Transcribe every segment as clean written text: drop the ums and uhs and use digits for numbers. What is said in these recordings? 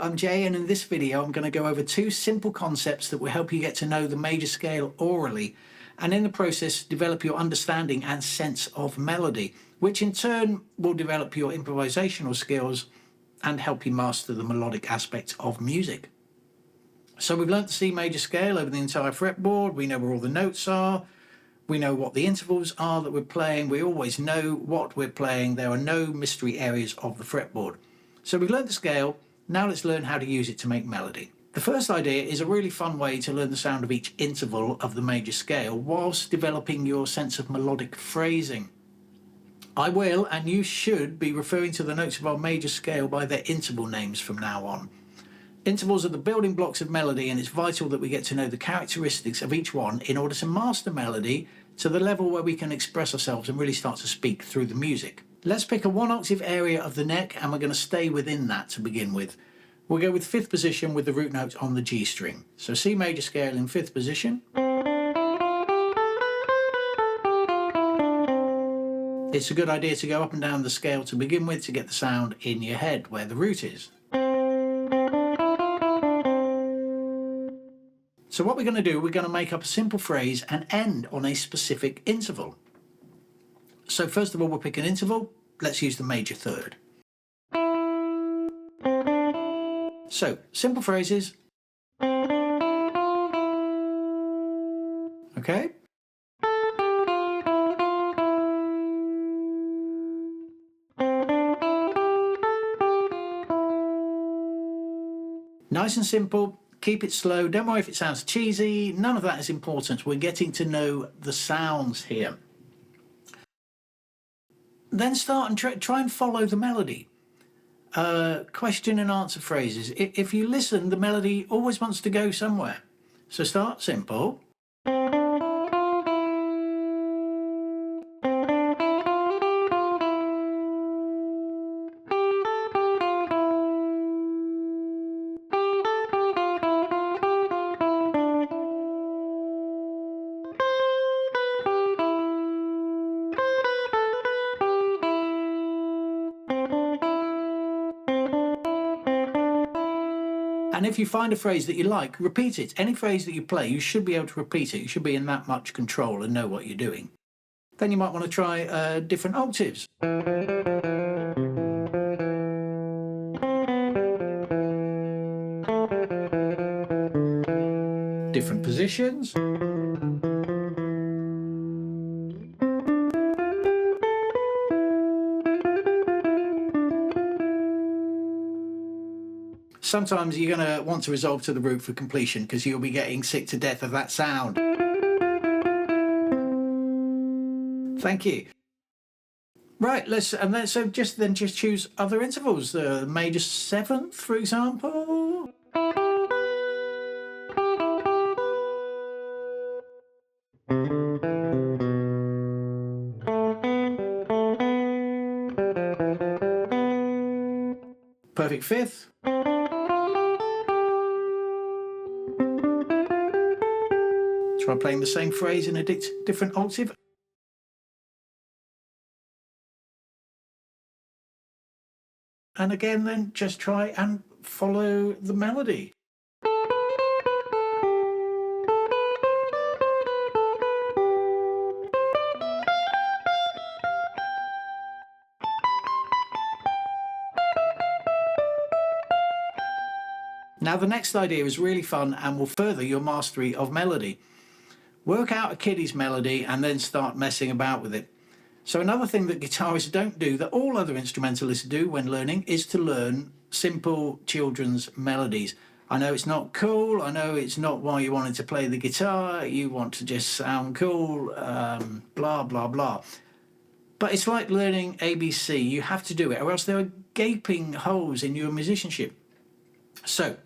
I'm Jay, and in this video I'm going to go over two simple concepts that will help you get to know the major scale orally, and in the process develop your understanding and sense of melody, which in turn will develop your improvisational skills and help you master the melodic aspect of music. So we've learnt the C major scale over the entire fretboard. We know where all the notes are. We know what the intervals are that we're playing. We always know what we're playing. There are no mystery areas of the fretboard. So we've learned the scale. Now let's learn how to use it to make melody. The first idea is a really fun way to learn the sound of each interval of the major scale whilst developing your sense of melodic phrasing. I will, and you should, be referring to the notes of our major scale by their interval names from now on. Intervals are the building blocks of melody, and it's vital that we get to know the characteristics of each one in order to master melody to the level where we can express ourselves and really start to speak through the music. Let's pick a 1-octave area of the neck, and we're going to stay within that to begin with. We'll go with 5th position with the root note on the G string. So C major scale in 5th position. It's a good idea to go up and down the scale to begin with to get the sound in your head where the root is. So what we're going to do, we're going to make up a simple phrase and end on a specific interval. So first of all, we'll pick an interval. Let's use the major third. So, simple phrases. Okay. Nice and simple. Keep it slow. Don't worry if it sounds cheesy. None of that is important. We're getting to know the sounds here. Then start and try and follow the melody. Question and answer phrases. If you listen, the melody always wants to go somewhere. So start simple. And if you find a phrase that you like, repeat it. Any phrase that you play, you should be able to repeat it. You should be in that much control and know what you're doing. Then you might want to try different octaves. Different positions. Sometimes you're going to want to resolve to the root for completion because you'll be getting sick to death of that sound. Thank you. Right, so just choose other intervals. The major 7th, for example. Perfect 5th. Try playing the same phrase in a different octave. And again, then just try and follow the melody. Now the next idea is really fun and will further your mastery of melody. Work out a kiddie's melody and then start messing about with it. So another thing that guitarists don't do, that all other instrumentalists do when learning, is to learn simple children's melodies. I know it's not cool, I know it's not why you wanted to play the guitar, you want to just sound cool, blah, blah, blah. But it's like learning ABC, you have to do it, or else there are gaping holes in your musicianship. So,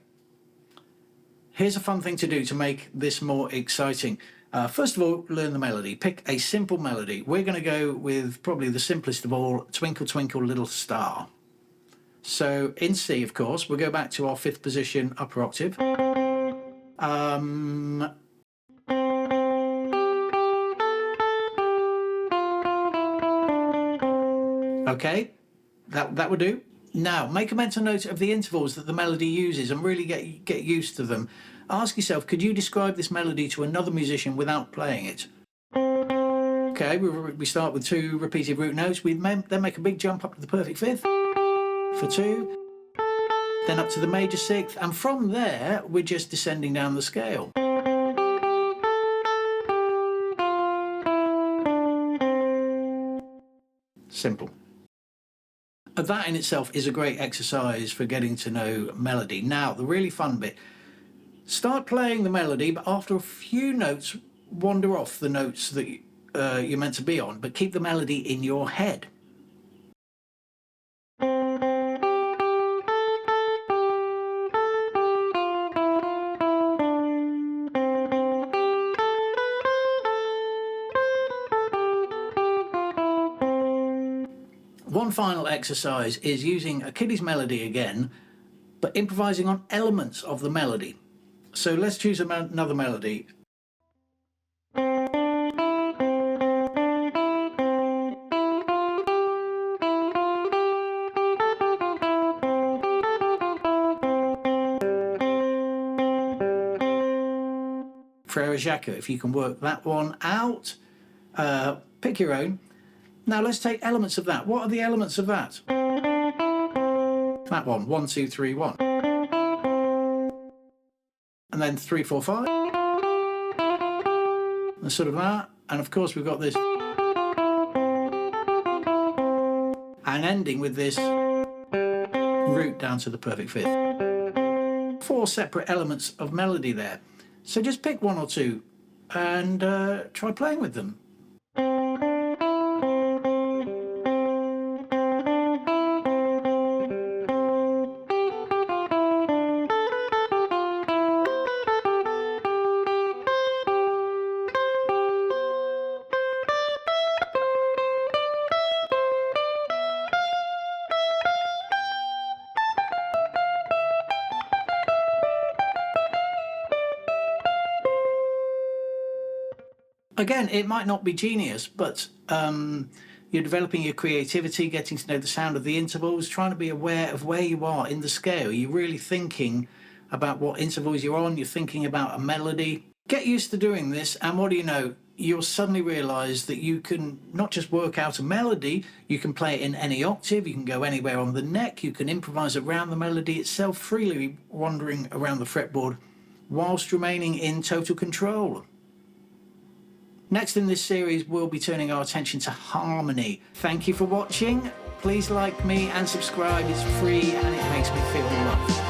here's a fun thing to do to make this more exciting. First of all, learn the melody. Pick a simple melody. We're going to go with probably the simplest of all, Twinkle Twinkle Little Star. So in C, of course, we'll go back to our 5th position upper octave. Okay, that would do. Now, make a mental note of the intervals that the melody uses and really get used to them. Ask yourself, could you describe this melody to another musician without playing it? Okay, we start with 2 repeated root notes. We then make a big jump up to the perfect fifth for 2, then up to the major sixth, and from there, we're just descending down the scale. Simple. That in itself is a great exercise for getting to know melody. Now, the really fun bit. Start playing the melody, but after a few notes, wander off the notes that you're meant to be on, but keep the melody in your head. One final exercise is using a kiddie's melody again, but improvising on elements of the melody. So let's choose another melody. Frere Jaques, if you can work that one out, pick your own. Now let's take elements of that. What are the elements of that? That one, 1, 2, 3, 1. And then 3, 4, 5. And sort of that. And of course we've got this. And ending with this root down to the perfect fifth. 4 separate elements of melody there. So just pick 1 or 2 and try playing with them. Again, it might not be genius, but you're developing your creativity, getting to know the sound of the intervals, trying to be aware of where you are in the scale. You're really thinking about what intervals you're on, you're thinking about a melody. Get used to doing this, and what do you know? You'll suddenly realise that you can not just work out a melody, you can play it in any octave, you can go anywhere on the neck, you can improvise around the melody itself, freely wandering around the fretboard, whilst remaining in total control. Next in this series, we'll be turning our attention to harmony. Thank you for watching. Please like me and subscribe. It's free and it makes me feel loved.